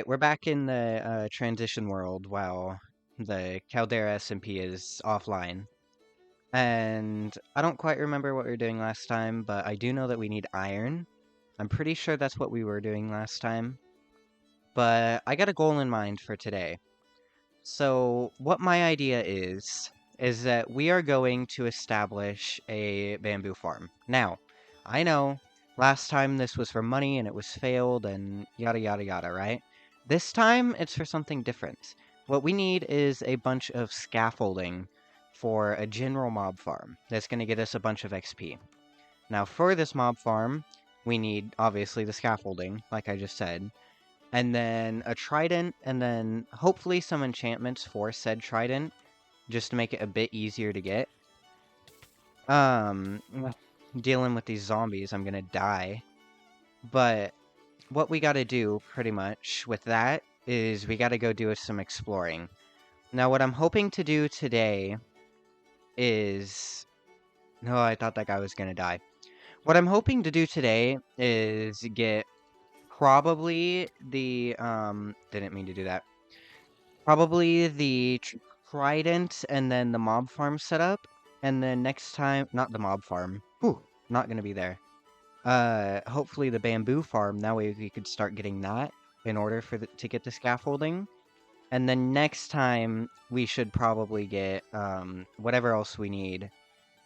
Alright, we're back in the transition world while the Caldera SMP is offline. And I don't quite remember what we were doing last time, but I do know that we need iron. I'm pretty sure that's what we were doing last time. But I got a goal in mind for today. So what my idea is that we are going to establish a bamboo farm. Now, I know last time this was for money and it was failed and yada yada yada, right? This time it's for something different. What we need is a bunch of scaffolding for a general mob farm that's going to get us a bunch of XP. Now for this mob farm, we need obviously the scaffolding, like I just said, and then a trident, and then hopefully some enchantments for said trident, just to make it a bit easier to get. Um, Dealing with these zombies, I'm gonna die. But what we gotta do, pretty much, with that, is we gotta go do some exploring. Now, what I'm hoping to do today is... No, I thought that guy was gonna die. What I'm hoping to do today is get probably the, didn't mean to do that. Probably the trident and then the mob farm setup. And then next time, not the mob farm. Whew, not gonna be there. Hopefully the bamboo farm. That way we could start getting that in order for to get the scaffolding. And then next time we should probably get whatever else we need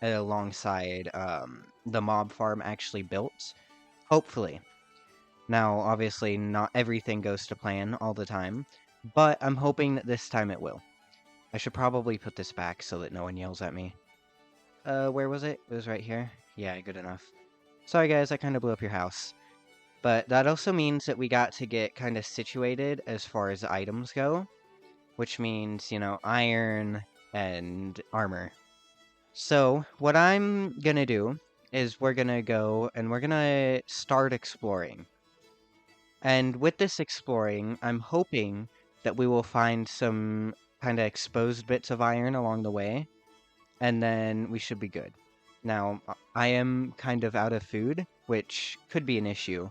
alongside the mob farm actually built. Hopefully. Now, obviously, not everything goes to plan all the time, but I'm hoping that this time it will. I should probably put this back so that no one yells at me. Where was it? It was right here. Yeah, good enough. Sorry guys, I kind of blew up your house. But that also means that we got to get kind of situated as far as items go, which means, you know, iron and armor. So, what I'm gonna do is we're gonna go and we're gonna start exploring. And with this exploring, I'm hoping that we will find some kind of exposed bits of iron along the way, and then we should be good. Now, I am kind of out of food, which could be an issue.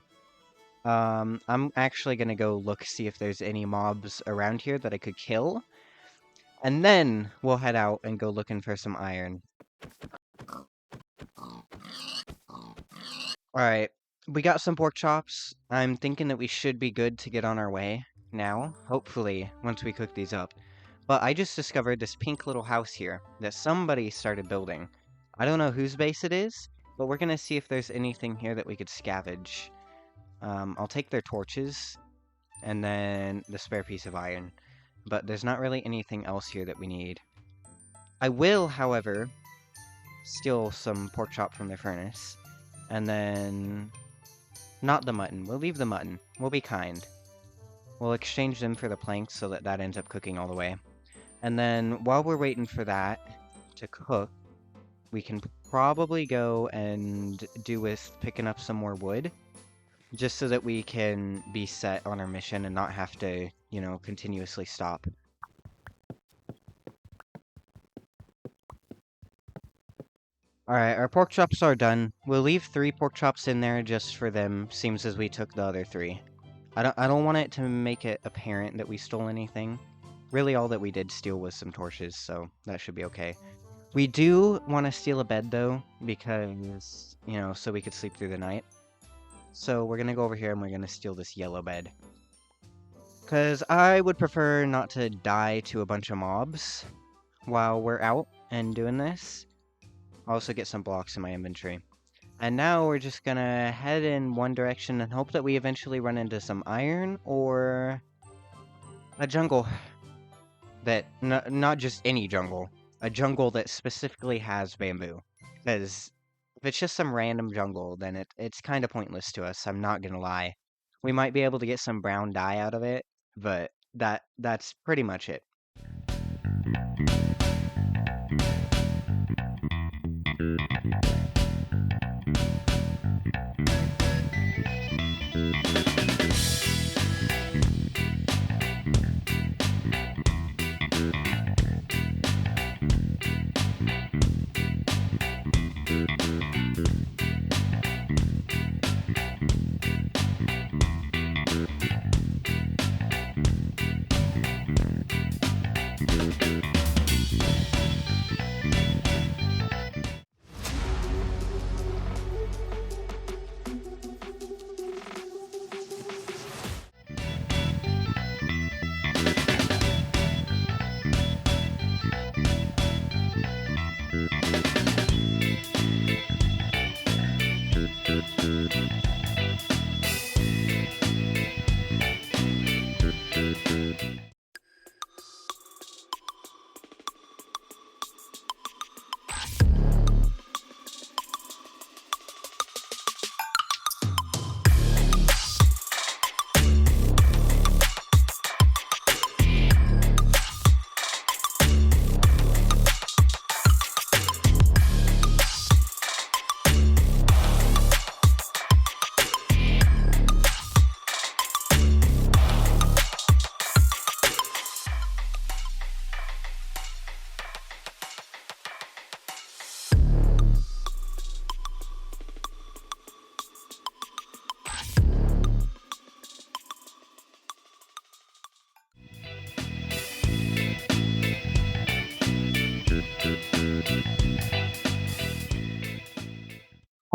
I'm actually going to go look, see if there's any mobs around here that I could kill, and then we'll head out and go looking for some iron. Alright, we got some pork chops. I'm thinking that we should be good to get on our way now, hopefully, once we cook these up. But I just discovered this pink little house here that somebody started building. I don't know whose base it is, but we're gonna see if there's anything here that we could scavenge. I'll take their torches, and then the spare piece of iron. But there's not really anything else here that we need. I will, however, steal some pork chop from their furnace. And then... Not the mutton. We'll leave the mutton. We'll be kind. We'll exchange them for the planks so that that ends up cooking all the way. And then, while we're waiting for that to cook, we can probably go and do with picking up some more wood. Just so that we can be set on our mission and not have to, you know, continuously stop. Alright, our pork chops are done. We'll leave 3 pork chops in there just for them, seems as we took the other 3. I don't want it to make it apparent that we stole anything. Really all that we did steal was some torches, so that should be okay. We do want to steal a bed though, because, you know, so we could sleep through the night. So we're gonna go over here and we're gonna steal this yellow bed. Because I would prefer not to die to a bunch of mobs while we're out and doing this. I'll also get some blocks in my inventory. And now we're just gonna head in one direction and hope that we eventually run into some iron or a jungle. That, not just any jungle. A jungle that specifically has bamboo. Because if it's just some random jungle, then it's kind of pointless to us, I'm not gonna lie. We might be able to get some brown dye out of it, but that's pretty much it.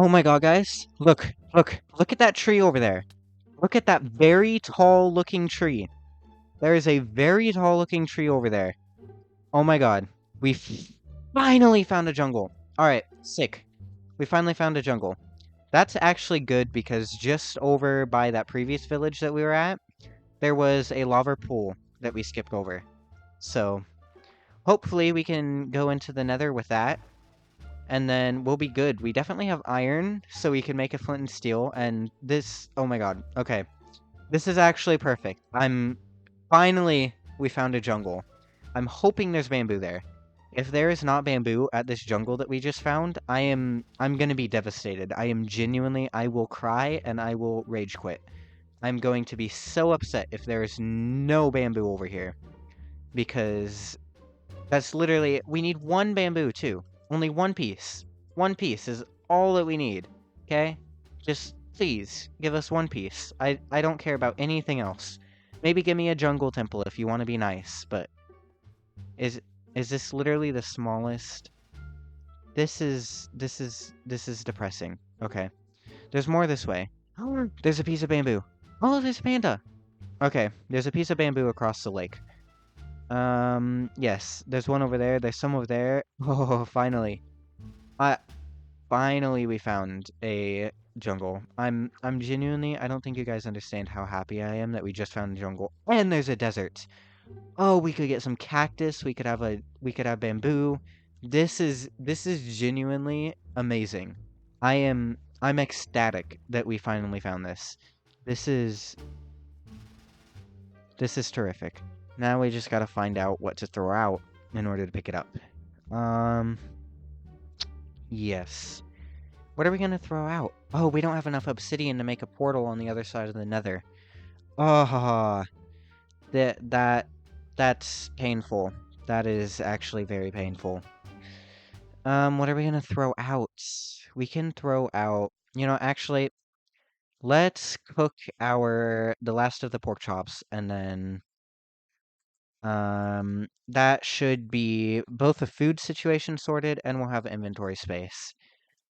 Oh my god, guys. Look, look, look at that tree over there. Look at that very tall looking tree. There is a very tall looking tree over there. Oh my god. We finally found a jungle. Alright, sick. We finally found a jungle. That's actually good because just over by that previous village that we were at, there was a lava pool that we skipped over. So, hopefully we can go into the nether with that, and then we'll be good. We definitely have iron, so we can make a flint and steel, and this... Oh my god. Okay. This is actually perfect. Finally, we found a jungle. I'm hoping there's bamboo there. If there is not bamboo at this jungle that we just found, I'm gonna be devastated. I will cry and I will rage quit. I'm going to be so upset if there is no bamboo over here. Because that's literally, we need one bamboo too. Only one piece. One piece is all that we need. Okay? Just please give us one piece. I don't care about anything else. Maybe give me a jungle temple if you want to be nice, but is is this literally the smallest? This is depressing. Okay. There's more this way. Oh, there's a piece of bamboo. Oh, there's a panda. Okay, there's a piece of bamboo across the lake. Yes, there's one over there. There's some over there. Oh, finally. I finally we found a jungle. I'm genuinely, I don't think you guys understand how happy I am that we just found a jungle. And there's a desert. Oh, we could get some cactus. We could have bamboo. This is genuinely amazing. I'm ecstatic that we finally found this. This is this is terrific. Now we just gotta find out what to throw out in order to pick it up. Um, yes. What are we gonna throw out? Oh, we don't have enough obsidian to make a portal on the other side of the nether. Oh, that's painful. That is actually very painful. What are we gonna throw out? We can throw out, actually, let's cook the last of the pork chops, and then, that should be both a food situation sorted, and we'll have inventory space.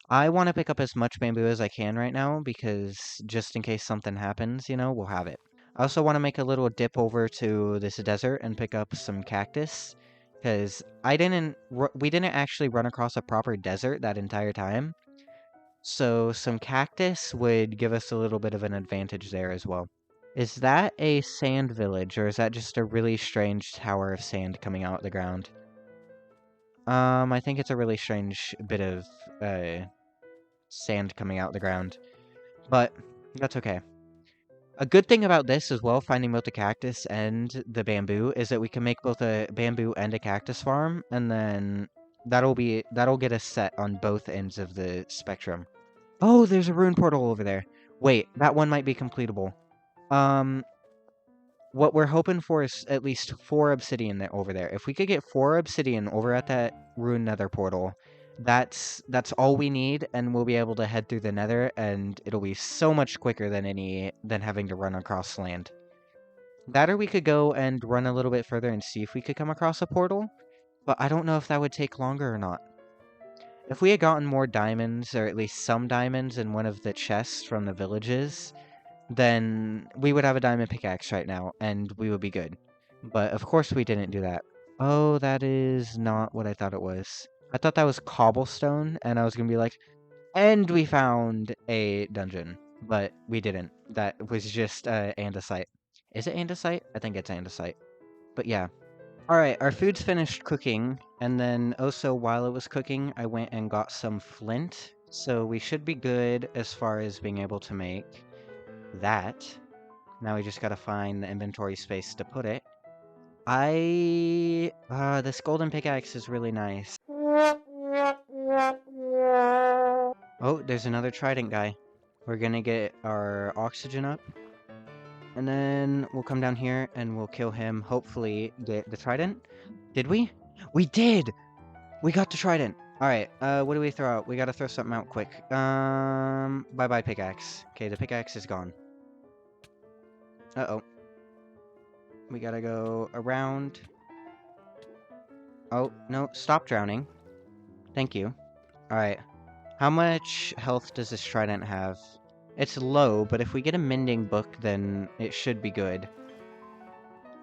I want to pick up as much bamboo as I can right now, because just in case something happens, we'll have it. I also want to make a little dip over to this desert and pick up some cactus, because we didn't actually run across a proper desert that entire time, so some cactus would give us a little bit of an advantage there as well. Is that a sand village, or is that just a really strange tower of sand coming out of the ground? I think it's a really strange bit of, sand coming out of the ground, but that's okay. A good thing about this as well, finding both the cactus and the bamboo, is that we can make both a bamboo and a cactus farm, and then that'll get us set on both ends of the spectrum. Oh, there's a rune portal over there. Wait, that one might be completable. Um, what we're hoping for is at least 4 obsidian over there. If we could get 4 obsidian over at that rune nether portal, that's all we need, and we'll be able to head through the nether, and it'll be so much quicker than having to run across land. That, or we could go and run a little bit further and see if we could come across a portal, but I don't know if that would take longer or not. If we had gotten more diamonds, or at least some diamonds in one of the chests from the villages, then we would have a diamond pickaxe right now, and we would be good. But of course we didn't do that. Oh, that is not what I thought it was. I thought that was cobblestone, and I was gonna be like, and we found a dungeon. But we didn't. That was just andesite. Is it andesite? I think it's andesite. But yeah. Alright, our food's finished cooking, and then also while it was cooking, I went and got some flint. So we should be good as far as being able to make that. Now we just gotta find the inventory space to put it. This golden pickaxe is really nice. Oh, there's another trident guy. We're gonna get our oxygen up. And then we'll come down here and we'll kill him, hopefully get the trident. Did we? We did! We got the trident! Alright, what do we throw out? We gotta throw something out quick. Bye-bye pickaxe. Okay, the pickaxe is gone. Uh-oh. We gotta go around. Oh, no, stop drowning. Thank you. Alright. How much health does this trident have? It's low, but if we get a mending book, then it should be good.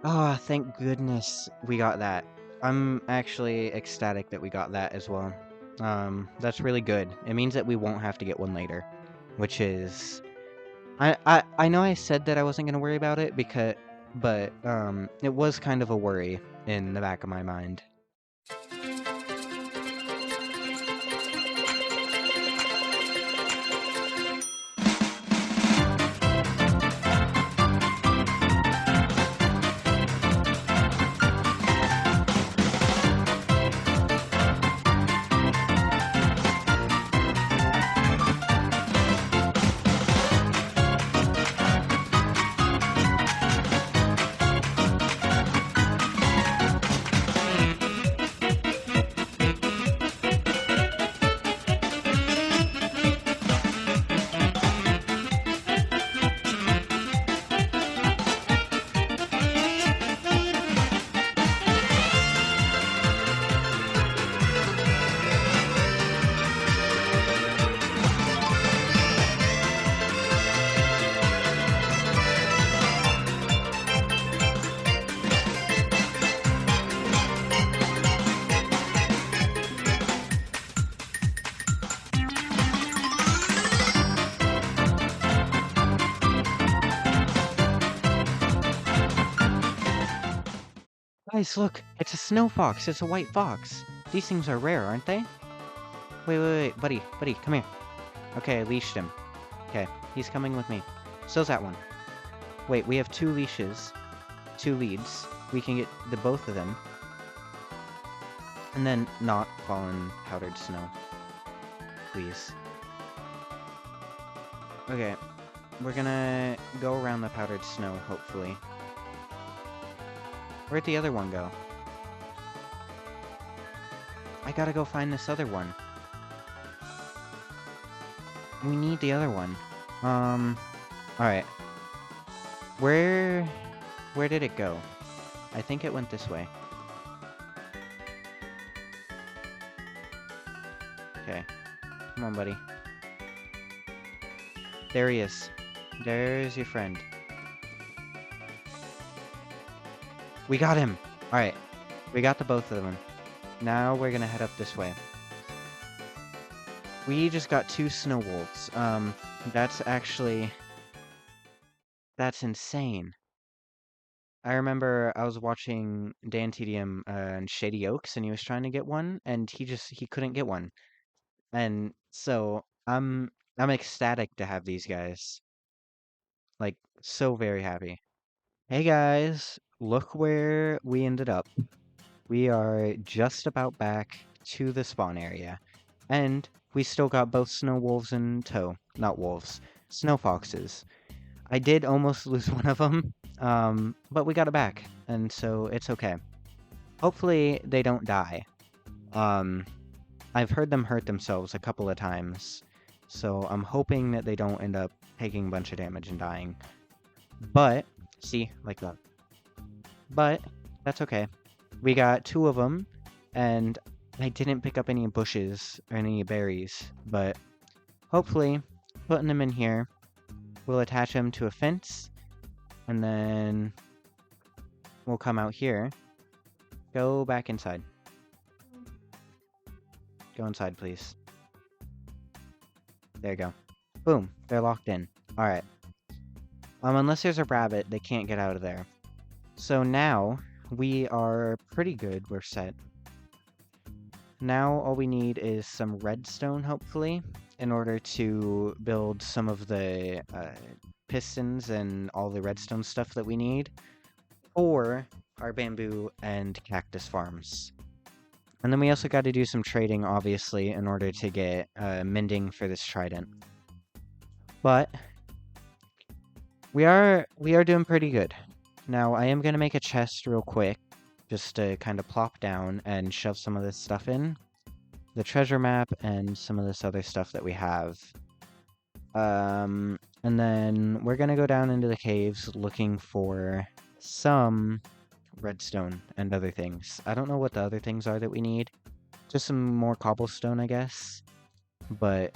Ah, thank goodness we got that. I'm actually ecstatic that we got that as well. That's really good. It means that we won't have to get one later, which is... I know I said that I wasn't gonna worry about it but it was kind of a worry in the back of my mind. Guys, look! It's a snow fox! It's a white fox! These things are rare, aren't they? Wait, buddy, come here. Okay, I leashed him. Okay, he's coming with me. So's that one. Wait, we have 2 leashes. 2 leads. We can get the both of them. And then not fall in powdered snow. Please. Okay, we're gonna go around the powdered snow, hopefully. Where'd the other one go? I gotta go find this other one. We need the other one. Alright. Where did it go? I think it went this way. Okay. Come on, buddy. There he is. There's your friend. We got him! Alright. We got the both of them. Now we're gonna head up this way. We just got 2 snow wolves. That's actually... That's insane. I remember I was watching Dan TDM and Shady Oaks, and he was trying to get one, and he couldn't get one. And so I'm ecstatic to have these guys. Like, so very happy. Hey guys, look where we ended up. We are just about back to the spawn area. And we still got both snow wolves in tow. Not wolves. Snow foxes. I did almost lose one of them, but we got it back, and so it's okay. Hopefully they don't die. I've heard them hurt themselves a couple of times, so I'm hoping that they don't end up taking a bunch of damage and dying. But, see, like that. But, that's okay. We got 2 of them, and I didn't pick up any bushes or any berries, but hopefully putting them in here, we'll attach them to a fence, and then we'll come out here. Go back inside. Go inside, please. There you go. Boom. They're locked in. Alright. Unless there's a rabbit, they can't get out of there. So now, we are pretty good. We're set. Now all we need is some redstone, hopefully, in order to build some of the pistons and all the redstone stuff that we need for our bamboo and cactus farms. And then we also got to do some trading, obviously, in order to get mending for this trident. But we are doing pretty good. Now, I am going to make a chest real quick, just to kind of plop down and shove some of this stuff in. The treasure map and some of this other stuff that we have. And then we're going to go down into the caves looking for some redstone and other things. I don't know what the other things are that we need. Just some more cobblestone, I guess. but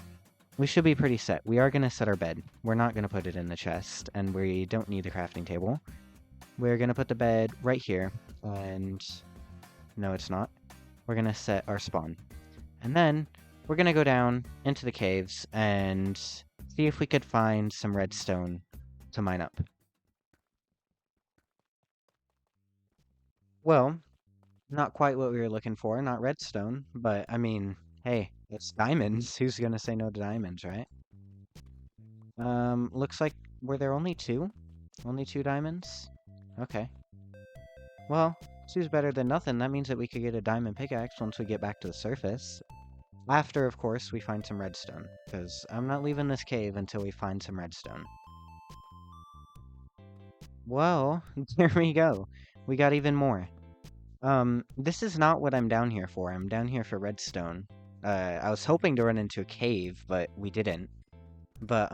we should be pretty set. We are going to set our bed. We're not going to put it in the chest, and we don't need the crafting table. We're going to put the bed right here, and no, it's not. We're going to set our spawn. And then we're going to go down into the caves and see if we could find some redstone to mine up. Well, not quite what we were looking for, not redstone, but I mean, hey, it's diamonds. Who's going to say no to diamonds, right? Looks like, were there only two? Only 2 diamonds? Okay. Well, 2's better than nothing. That means that we could get a diamond pickaxe once we get back to the surface. After, of course, we find some redstone, because I'm not leaving this cave until we find some redstone. Well, there we go. We got even more. This is not what I'm down here for. I'm down here for redstone. I was hoping to run into a cave, but we didn't. But,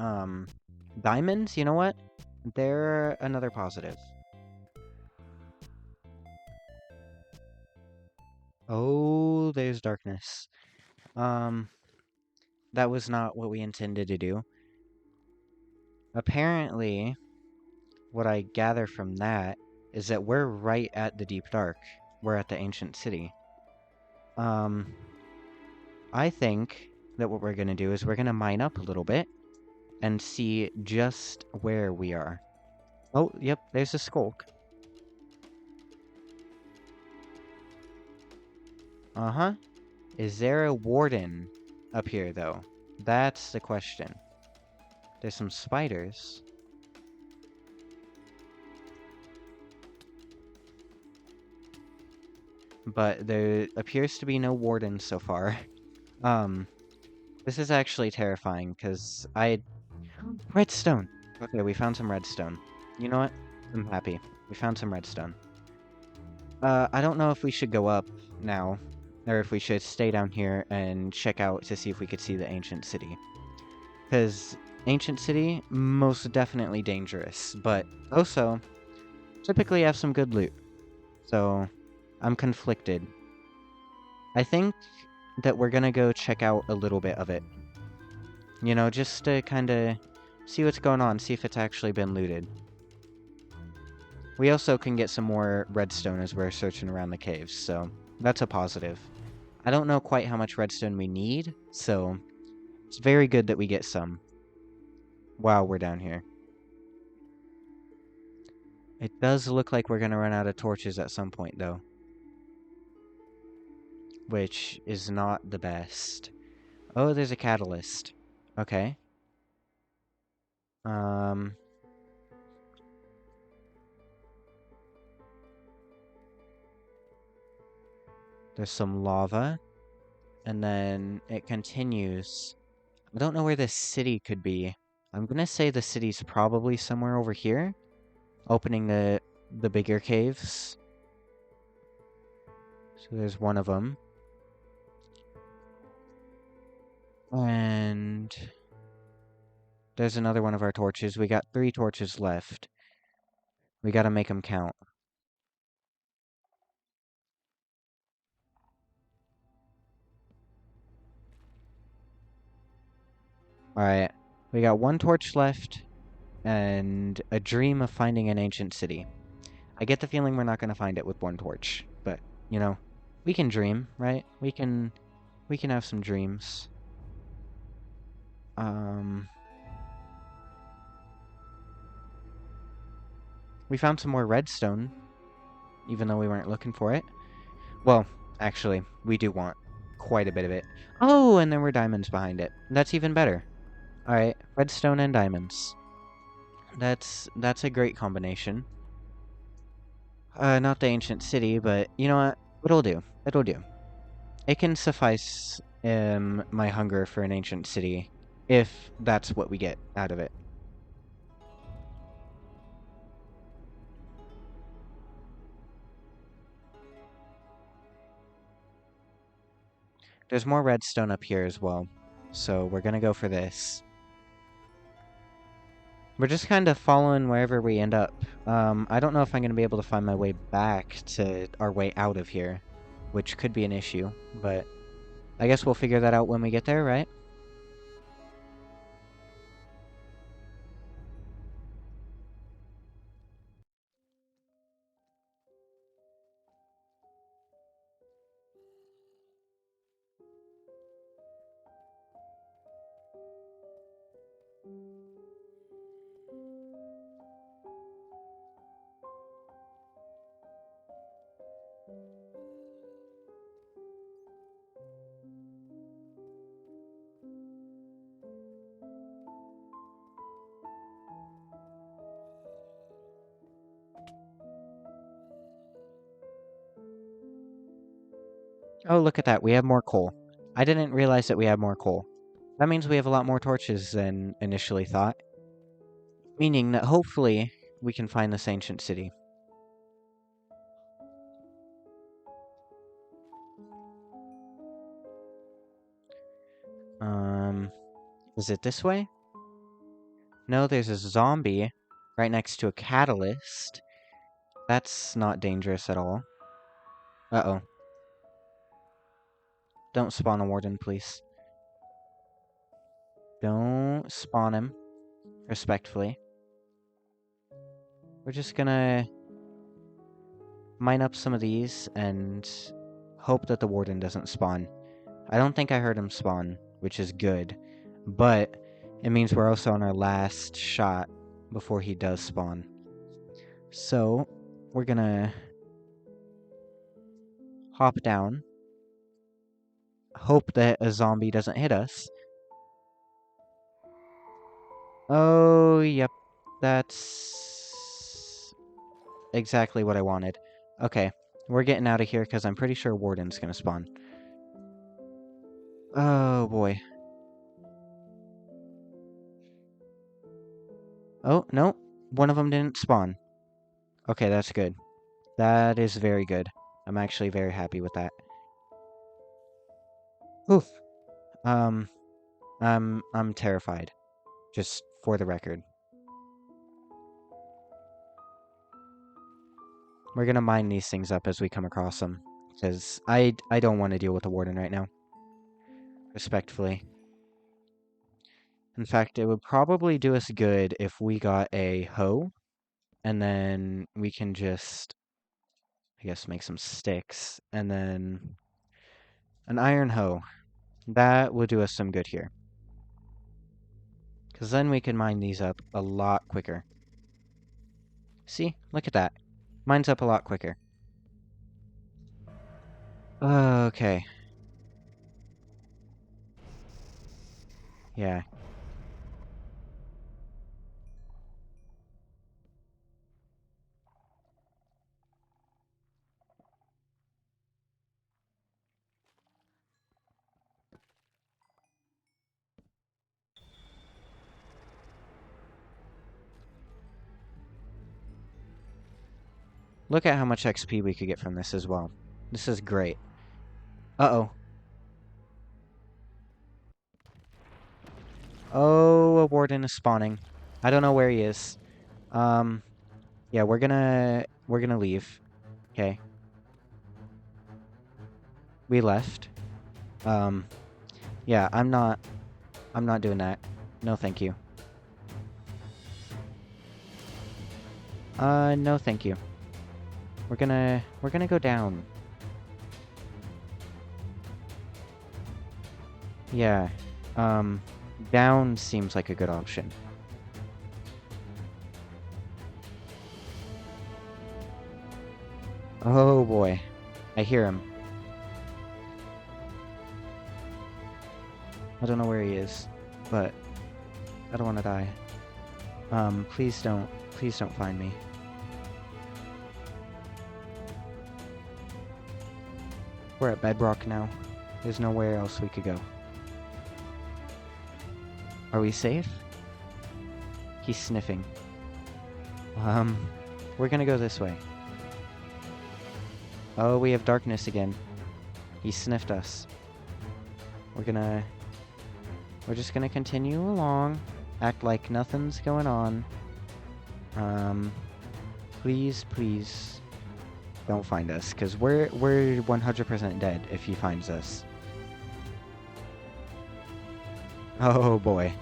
diamonds, you know what? They're another positive. Oh, there's darkness. That was not what we intended to do. Apparently, what I gather from that is that we're right at the deep dark. We're at the ancient city. I think that what we're gonna do is we're gonna mine up a little bit and see just where we are. Oh, yep, there's a skulk. Uh-huh. Is there a warden up here, though? That's the question. There's some spiders. But there appears to be no warden so far. This is actually terrifying, because redstone! Okay, we found some redstone. You know what? I'm happy. We found some redstone. I don't know if we should go up now, or if we should stay down here and check out to see if we could see the ancient city. Because ancient city, most definitely dangerous, but also typically have some good loot. So I'm conflicted. I think that we're gonna go check out a little bit of it. You know, just to kind of see what's going on, see if it's actually been looted. We also can get some more redstone as we're searching around the caves, so that's a positive. I don't know quite how much redstone we need, so it's very good that we get some while we're down here. It does look like we're gonna run out of torches at some point, though. Which is not the best. Oh, there's a catalyst. Okay. There's some lava. And then it continues. I don't know where this city could be. I'm gonna say the city's probably somewhere over here. Opening the bigger caves. So there's one of them. And there's another one of our torches. We got 3 torches left. We gotta make them count. Alright. We got 1 torch left. And a dream of finding an ancient city. I get the feeling we're not gonna find it with 1 torch. But, you know, we can dream, right? We can have some dreams. We found some more redstone, even though we weren't looking for it. Well, actually, we do want quite a bit of it. Oh, and there were diamonds behind it. That's even better. Alright, redstone and diamonds. That's a great combination. Not the ancient city, but you know what? It'll do. It'll do. It can suffice my hunger for an ancient city, if that's what we get out of it. There's more redstone up here as well, so we're gonna go for this. We're just kind of following wherever we end up. I don't know if I'm gonna be able to find my way back to our way out of here, which could be an issue, but I guess we'll figure that out when we get there, right? Oh, look at that. We have more coal. I didn't realize that we had more coal. That means we have a lot more torches than initially thought. Meaning that hopefully we can find this ancient city. Is it this way? No, there's a zombie right next to a catalyst. That's not dangerous at all. Uh-oh. Don't spawn a warden, please. Don't spawn him. Respectfully. We're just gonna mine up some of these and hope that the warden doesn't spawn. I don't think I heard him spawn, which is good. But it means we're also on our last shot before he does spawn. So, we're gonna hop down. Hope that a zombie doesn't hit us. Oh, yep. That's exactly what I wanted. Okay, we're getting out of here because I'm pretty sure Warden's gonna spawn. Oh, boy. Oh, no. One of them didn't spawn. Okay, that's good. That is very good. I'm actually very happy with that. Oof. I'm terrified. Just for the record. We're gonna mine these things up as we come across them. Because I don't want to deal with the warden right now. Respectfully. In fact, it would probably do us good if we got a hoe. And then we can just, I guess, make some sticks. And then an iron hoe. That would do us some good here. Because then we can mine these up a lot quicker. See? Look at that. Mines up a lot quicker. Okay. Yeah. Look at how much XP we could get from this as well. This is great. Uh-oh. Oh, a warden is spawning. I don't know where he is. Yeah, we're gonna leave. Okay. We left. Yeah, I'm not doing that. No, thank you. No, thank you. We're gonna go down. Yeah. Down seems like a good option. Oh boy. I hear him. I don't know where he is, but I don't want to die. Please don't find me. We're at bedrock now. There's nowhere else we could go. Are we safe? He's sniffing. We're gonna go this way. Oh, we have darkness again. He sniffed us. We're just gonna continue along. Act like nothing's going on. Please don't find us, because we're 100% dead if he finds us. Oh boy.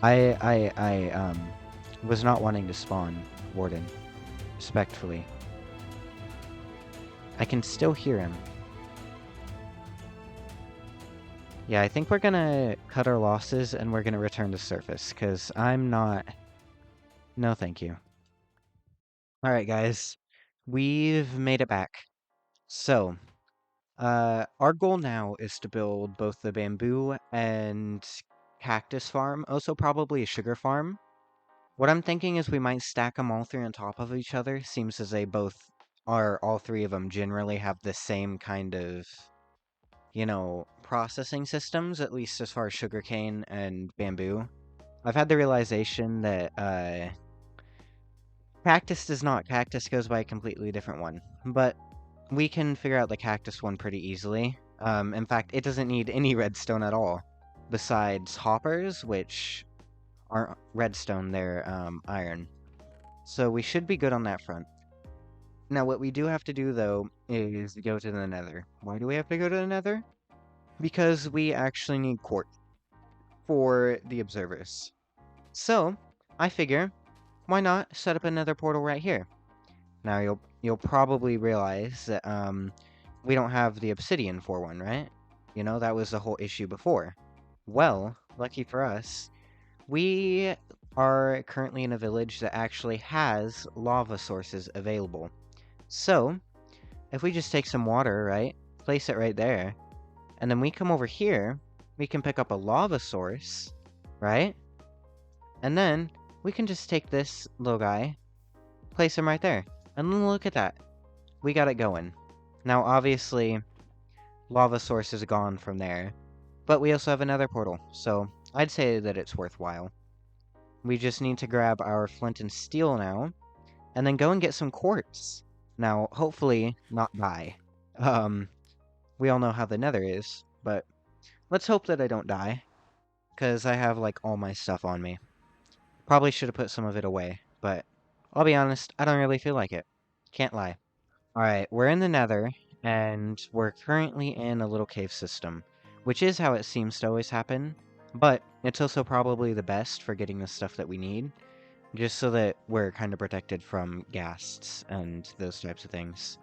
I was not wanting to spawn Warden. Respectfully. I can still hear him. Yeah, I think we're gonna cut our losses and we're gonna return to surface, because I'm not... No, thank you. Alright, guys. We've made it back. So, our goal now is to build both the bamboo and cactus farm, also probably a sugar farm. What I'm thinking is we might stack them all three on top of each other. Seems as they both are, all three of them generally have the same kind of, processing systems, at least as far as sugarcane and bamboo. I've had the realization that cactus does not. Cactus goes by a completely different one. But we can figure out the cactus one pretty easily. In fact, it doesn't need any redstone at all. Besides hoppers, which aren't redstone, they're iron. So we should be good on that front. Now, what we do have to do, though, is go to the nether. Why do we have to go to the nether? Because we actually need quartz for the observers. So, I figure, why not set up another portal right here? Now, you'll probably realize that we don't have the obsidian for one, right? That was the whole issue before. Well, lucky for us, we are currently in a village that actually has lava sources available. So, if we just take some water, right, place it right there, and then we come over here, we can pick up a lava source, right? And then we can just take this little guy, place him right there, and then look at that. We got it going. Now, obviously, lava source is gone from there, but we also have another portal, so I'd say that it's worthwhile. We just need to grab our flint and steel now, and then go and get some quartz. Now, hopefully, not die. We all know how the nether is, but let's hope that I don't die, because I have, like, all my stuff on me. Probably should have put some of it away, but I'll be honest, I don't really feel like it. Can't lie. Alright, we're in the nether, and we're currently in a little cave system, which is how it seems to always happen, but it's also probably the best for getting the stuff that we need, just so that we're kind of protected from ghasts and those types of things.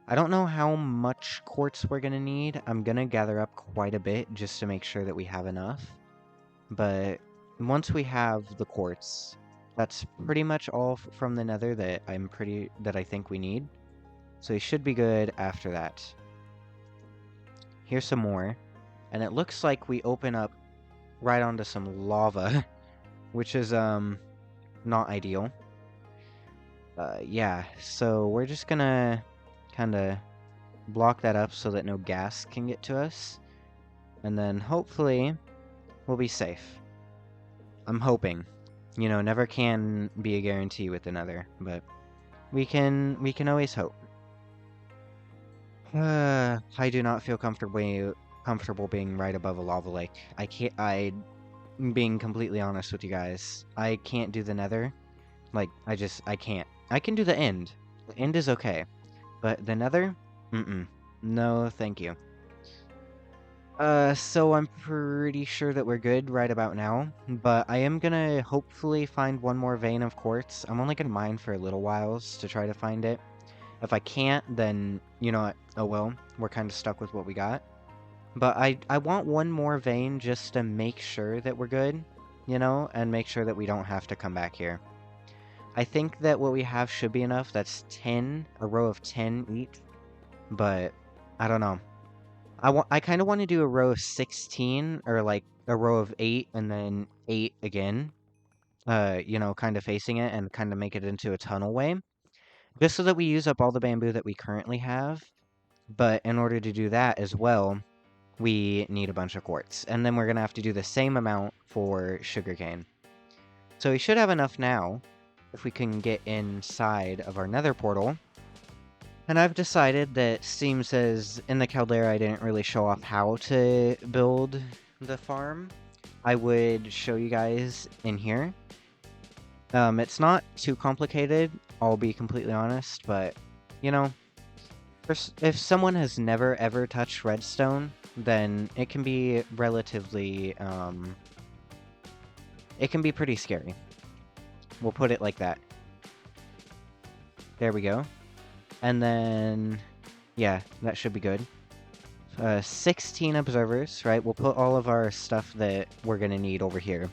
I don't know how much quartz we're going to need. I'm going to gather up quite a bit just to make sure that we have enough, but once we have the quartz, that's pretty much all from the nether that I think we need. So we should be good after that. Here's some more. And it looks like we open up right onto some lava, which is, not ideal. Yeah, so we're just gonna kind of block that up so that no gas can get to us. And then hopefully we'll be safe. I'm hoping. Never can be a guarantee with another, but we can always hope. I do not feel comfortable being right above a lava lake. Being completely honest with you guys, I can't do the nether. Like, I can't. I can do the end. The end is okay. But the nether? No, thank you. So I'm pretty sure that we're good right about now, but I am gonna hopefully find one more vein of quartz. I'm only gonna mine for a little whiles to try to find it. If I can't, then, you know what, oh well, we're kind of stuck with what we got. But I want one more vein just to make sure that we're good, and make sure that we don't have to come back here. I think that what we have should be enough. That's 10, a row of 10 each, but I don't know. I kind of want to do a row of 16, or like a row of 8 and then 8 again, kind of facing it and kind of make it into a tunnel way, just so that we use up all the bamboo that we currently have. But in order to do that as well, we need a bunch of quartz, and then we're going to have to do the same amount for sugarcane. So we should have enough now, if we can get inside of our nether portal. And I've decided that seems as in the caldera I didn't really show off how to build the farm, I would show you guys in here. It's not too complicated, I'll be completely honest, but, if someone has never ever touched redstone, then it can be relatively, it can be pretty scary. We'll put it like that. There we go. And then, yeah, that should be good. 16 observers, right? We'll put all of our stuff that we're going to need over here.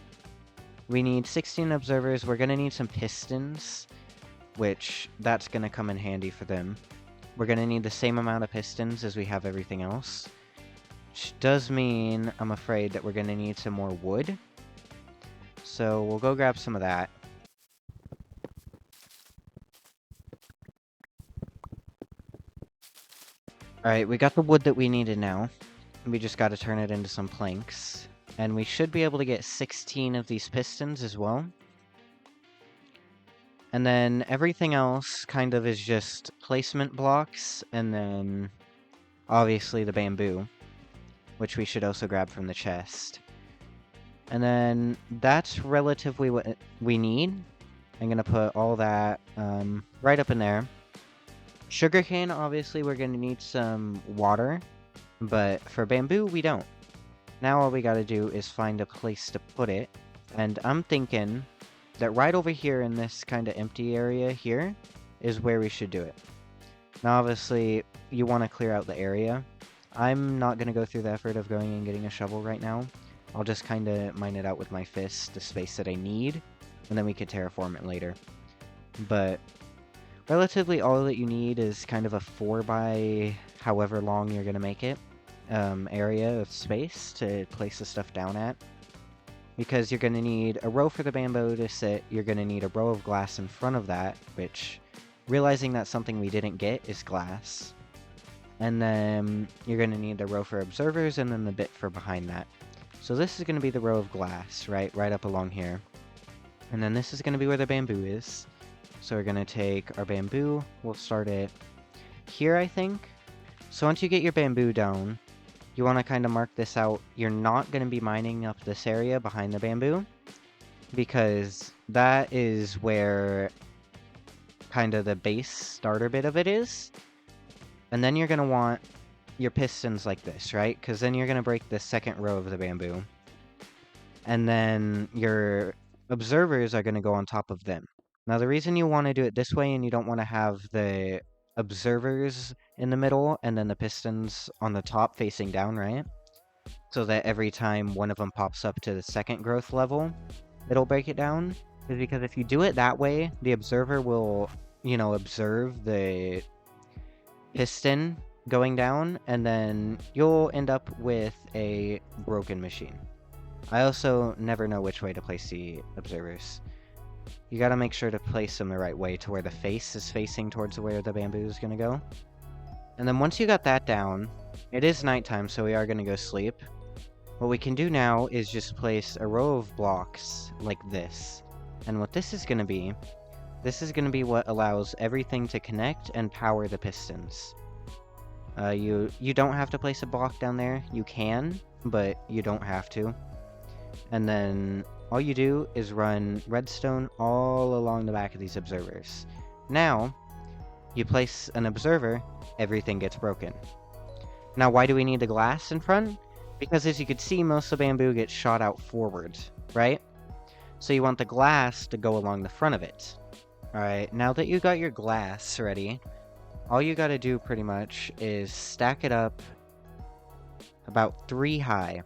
We need 16 observers. We're going to need some pistons, which that's going to come in handy for them. We're going to need the same amount of pistons as we have everything else, which does mean, I'm afraid, that we're going to need some more wood. So we'll go grab some of that. Alright, we got the wood that we needed now. We just got to turn it into some planks. And we should be able to get 16 of these pistons as well. And then everything else kind of is just placement blocks, and then obviously the bamboo, which we should also grab from the chest. And then that's relatively what we need. I'm going to put all that right up in there. Sugarcane, obviously, we're going to need some water, but for bamboo, we don't. Now all we got to do is find a place to put it, and I'm thinking that right over here in this kind of empty area here is where we should do it. Now, obviously, you want to clear out the area. I'm not going to go through the effort of going and getting a shovel right now. I'll just kind of mine it out with my fist, the space that I need, and then we could terraform it later. But relatively all that you need is kind of a 4 by however long you're going to make it area of space to place the stuff down at. Because you're going to need a row for the bamboo to sit, you're going to need a row of glass in front of that, which, realizing that's something we didn't get, is glass. And then you're going to need the row for observers, and then the bit for behind that. So this is going to be the row of glass, right up along here. And then this is going to be where the bamboo is. So we're going to take our bamboo, we'll start it here, I think. So once you get your bamboo down, you want to kind of mark this out. You're not going to be mining up this area behind the bamboo, because that is where kind of the base starter bit of it is. And then you're going to want your pistons like this, right? Because then you're going to break the second row of the bamboo. And then your observers are going to go on top of them. Now, the reason you want to do it this way and you don't want to have the observers in the middle and then the pistons on the top facing down, right? So that every time one of them pops up to the second growth level, it'll break it down. Is because if you do it that way, the observer will, observe the piston going down, and then you'll end up with a broken machine. I also never know which way to place the observers. You gotta make sure to place them the right way to where the face is facing towards where the bamboo is gonna go. And then once you got that down, it is nighttime, so we are gonna go sleep. What we can do now is just place a row of blocks like this. And what this is gonna be what allows everything to connect and power the pistons. You don't have to place a block down there. You can, but you don't have to. And then all you do is run redstone all along the back of these observers. Now, you place an observer, everything gets broken. Now, why do we need the glass in front? Because as you can see, most of the bamboo gets shot out forward, right? So you want the glass to go along the front of it. Alright, now that you got your glass ready, all you gotta do pretty much is stack it up about 3 high,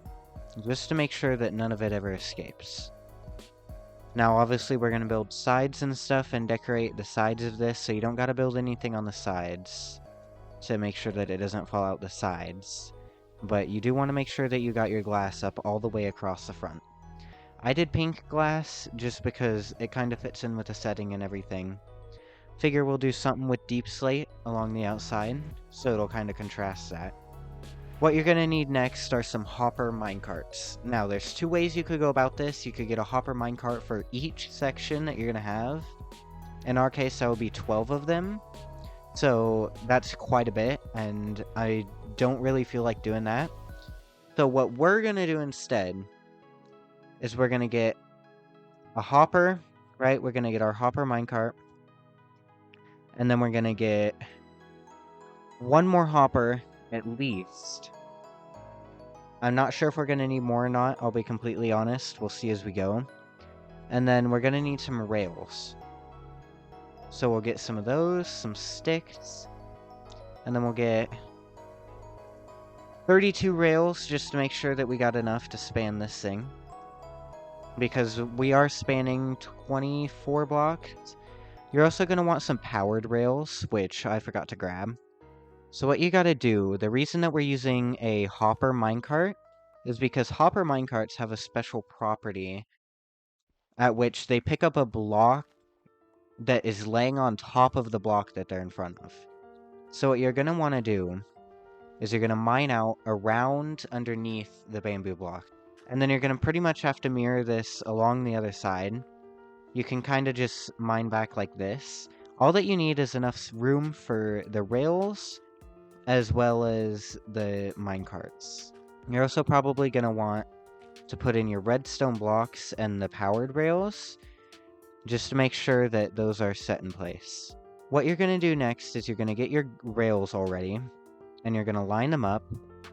just to make sure that none of it ever escapes. Now obviously we're gonna build sides and stuff and decorate the sides of this, so you don't gotta build anything on the sides to make sure that it doesn't fall out the sides. But you do want to make sure that you got your glass up all the way across the front. I did pink glass just because it kind of fits in with the setting and everything. Figure we'll do something with deep slate along the outside, so it'll kind of contrast that. What you're going to need next are some hopper minecarts. Now, there's 2 ways you could go about this. You could get a hopper minecart for each section that you're going to have. In our case, that would be 12 of them. So that's quite a bit, and I don't really feel like doing that. So what we're going to do instead is we're going to get a hopper, right? We're going to get our hopper minecart. And then we're going to get 1 more hopper at least. I'm not sure if we're going to need more or not. I'll be completely honest. We'll see as we go. And then we're going to need some rails. So we'll get some of those, some sticks. And then we'll get 32 rails just to make sure that we got enough to span this thing. Because we are spanning 24 blocks. You're also going to want some powered rails, which I forgot to grab. So what you got to do, the reason that we're using a hopper minecart is because hopper minecarts have a special property at which they pick up a block that is laying on top of the block that they're in front of. So what you're going to want to do is you're going to mine out around underneath the bamboo block. And then you're going to pretty much have to mirror this along the other side. You can kind of just mine back like this. All that you need is enough room for the rails as well as the minecarts. You're also probably going to want to put in your redstone blocks and the powered rails just to make sure that those are set in place. What you're going to do next is you're going to get your rails all ready and you're going to line them up,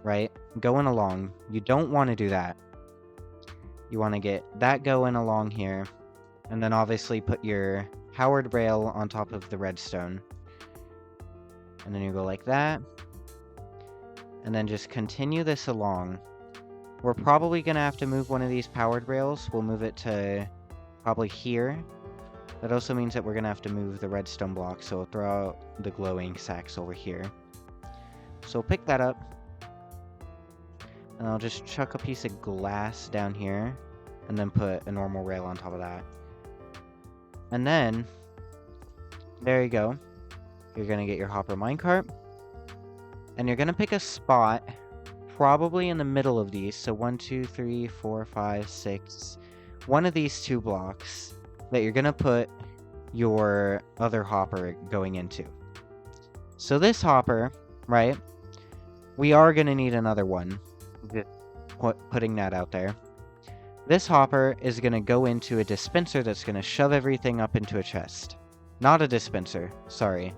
right? Going along. You don't want to do that. You want to get that going along here and then obviously put your powered rail on top of the redstone. And then you go like that. And then just continue this along. We're probably going to have to move one of these powered rails. We'll move it to probably here. That also means that we're going to have to move the redstone block, so we'll throw out the glowing sacks over here. So pick that up. And I'll just chuck a piece of glass down here. And then put a normal rail on top of that. And then, there you go. You're going to get your hopper minecart. And you're going to pick a spot probably in the middle of these. So 1, 2, 3, 4, 5, 6. One of these 2 blocks that you're going to put your other hopper going into. So this hopper, right, we are going to need another one. Just putting that out there. This hopper is going to go into a dispenser that's going to shove everything up into a chest. Not a dispenser, sorry.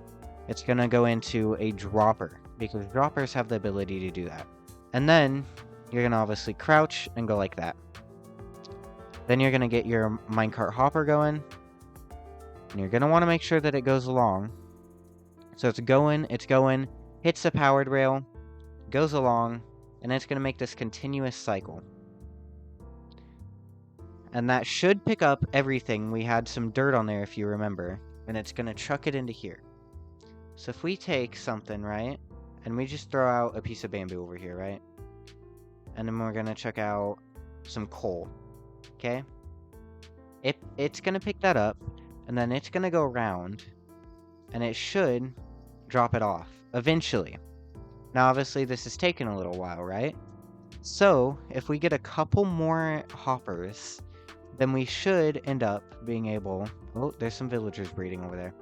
It's going to go into a dropper, because droppers have the ability to do that. And then, you're going to obviously crouch and go like that. Then you're going to get your minecart hopper going. And you're going to want to make sure that it goes along. So it's going, hits the powered rail, goes along, and it's going to make this continuous cycle. And that should pick up everything. We had some dirt on there, if you remember. And it's going to chuck it into here. So if we take something, right? And we just throw out a piece of bamboo over here, right? And then we're going to chuck out some coal. Okay? It's going to pick that up. And then it's going to go around. And it should drop it off. Eventually. Now, obviously, this is taking a little while, right? So, if we get a couple more hoppers, then we should end up being able... Oh, there's some villagers breeding over there.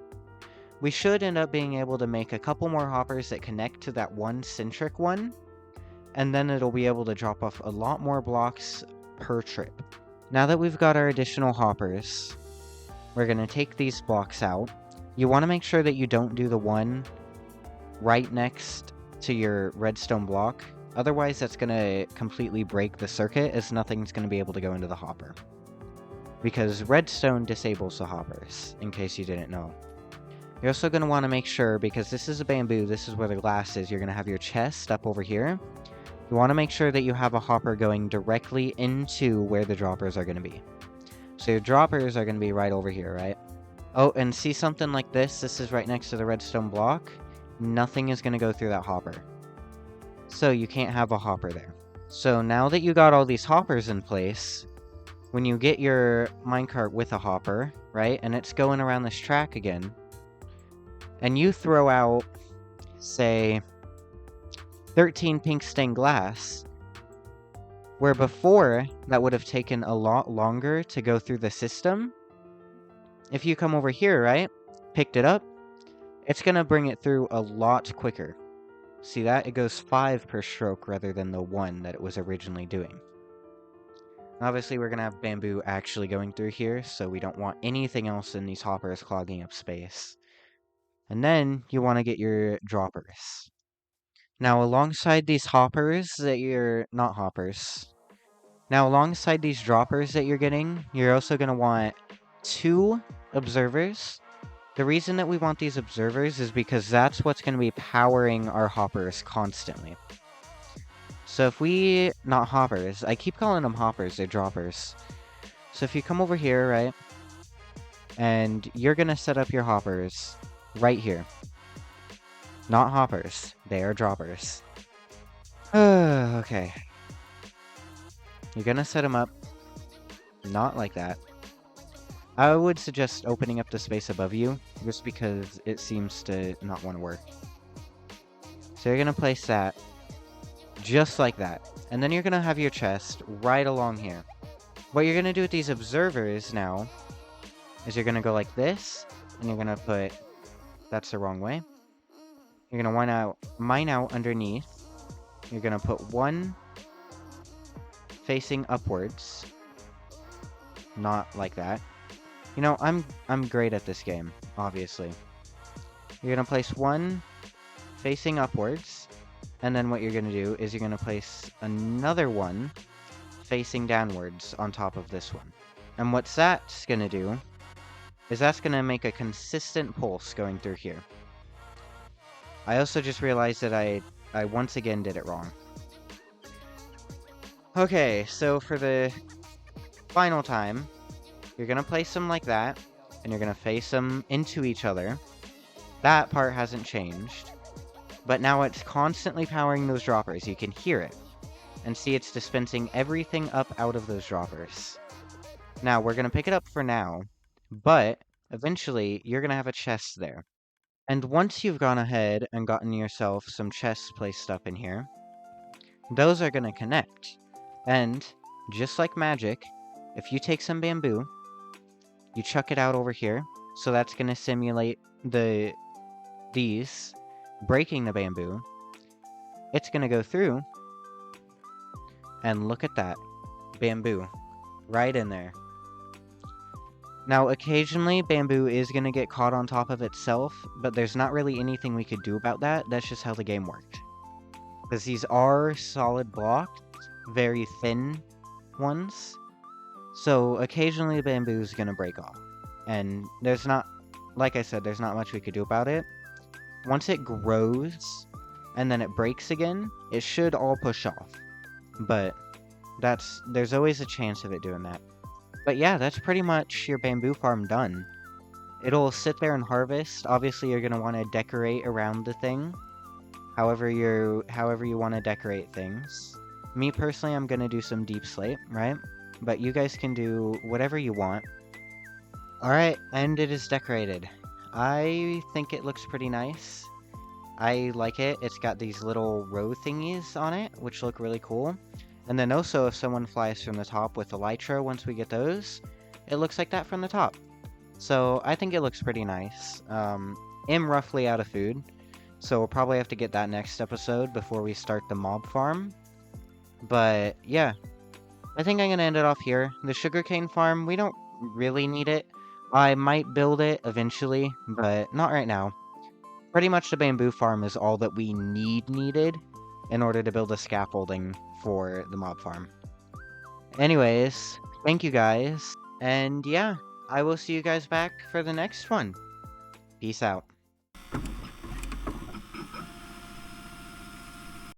We should end up being able to make a couple more hoppers that connect to that one centric one. And then it'll be able to drop off a lot more blocks per trip. Now that we've got our additional hoppers, we're going to take these blocks out. You want to make sure that you don't do the one right next to your redstone block. Otherwise, that's going to completely break the circuit, as nothing's going to be able to go into the hopper. Because redstone disables the hoppers, in case you didn't know. You're also going to want to make sure, because this is a bamboo, this is where the glass is, you're going to have your chest up over here. You want to make sure that you have a hopper going directly into where the droppers are going to be. So your droppers are going to be right over here, right? Oh, and see something like this? This is right next to the redstone block. Nothing is going to go through that hopper. So you can't have a hopper there. So now that you got all these hoppers in place, when you get your minecart with a hopper, right, and it's going around this track again, and you throw out, say, 13 pink stained glass, where before that would have taken a lot longer to go through the system, if you come over here, right, picked it up, it's going to bring it through a lot quicker. See that? It goes 5 per stroke rather than the 1 that it was originally doing. Obviously, we're going to have bamboo actually going through here, so we don't want anything else in these hoppers clogging up space. And then you want to get your droppers. Now, alongside these hoppers that you're... not hoppers. Now, alongside these droppers that you're getting, you're also going to want 2 observers. The reason that we want these observers is because that's what's going to be powering our hoppers constantly. So if we... Not hoppers. I keep calling them hoppers. They're droppers. So if you come over here, right? And you're going to set up your hoppers right here. Not hoppers. They are droppers. Okay. You're going to set them up not like that. I would suggest opening up the space above you, just because it seems to not want to work. So you're going to place that just like that. And then you're going to have your chest right along here. What you're going to do with these observers now is you're going to go like this, and you're going to put... That's the wrong way. You're going to mine out underneath. You're going to put one facing upwards. Not like that. You know, I'm great at this game, obviously. You're going to place one facing upwards. And then what you're going to do is you're going to place another one facing downwards on top of this one. And what that's going to do is that's going to make a consistent pulse going through here. I also just realized that I once again did it wrong. Okay, so for the final time, you're going to place them like that, and you're going to face them into each other. That part hasn't changed, but now it's constantly powering those droppers. You can hear it, and see it's dispensing everything up out of those droppers. Now, we're going to pick it up for now, but eventually, you're going to have a chest there. And once you've gone ahead and gotten yourself some chests placed up in here, those are going to connect. And, just like magic, if you take some bamboo, you chuck it out over here, so that's going to simulate these breaking the bamboo. It's going to go through, and look at that. Bamboo. Right in there. Now, occasionally, bamboo is going to get caught on top of itself, but there's not really anything we could do about that. That's just how the game worked. Because these are solid blocks, very thin ones. So, occasionally, bamboo is going to break off. And there's not, like I said, there's not much we could do about it. Once it grows, and then it breaks again, it should all push off. But there's always a chance of it doing that. But yeah, that's pretty much your bamboo farm done. It'll sit there and harvest. Obviously, you're going to want to decorate around the thing. However you want to decorate things. Me, personally, I'm going to do some deep slate, right? But you guys can do whatever you want. Alright, and it is decorated. I think it looks pretty nice. I like it. It's got these little row thingies on it, which look really cool. And then also, if someone flies from the top with elytra, once we get those, it looks like that from the top. So, I think it looks pretty nice. I'm roughly out of food, so we'll probably have to get that next episode before we start the mob farm. But, yeah. I think I'm going to end it off here. The sugarcane farm, we don't really need it. I might build it eventually, but not right now. Pretty much the bamboo farm is all that we needed in order to build a scaffolding for the mob farm. Anyways, thank you guys, and yeah, I will see you guys back for the next one. Peace out.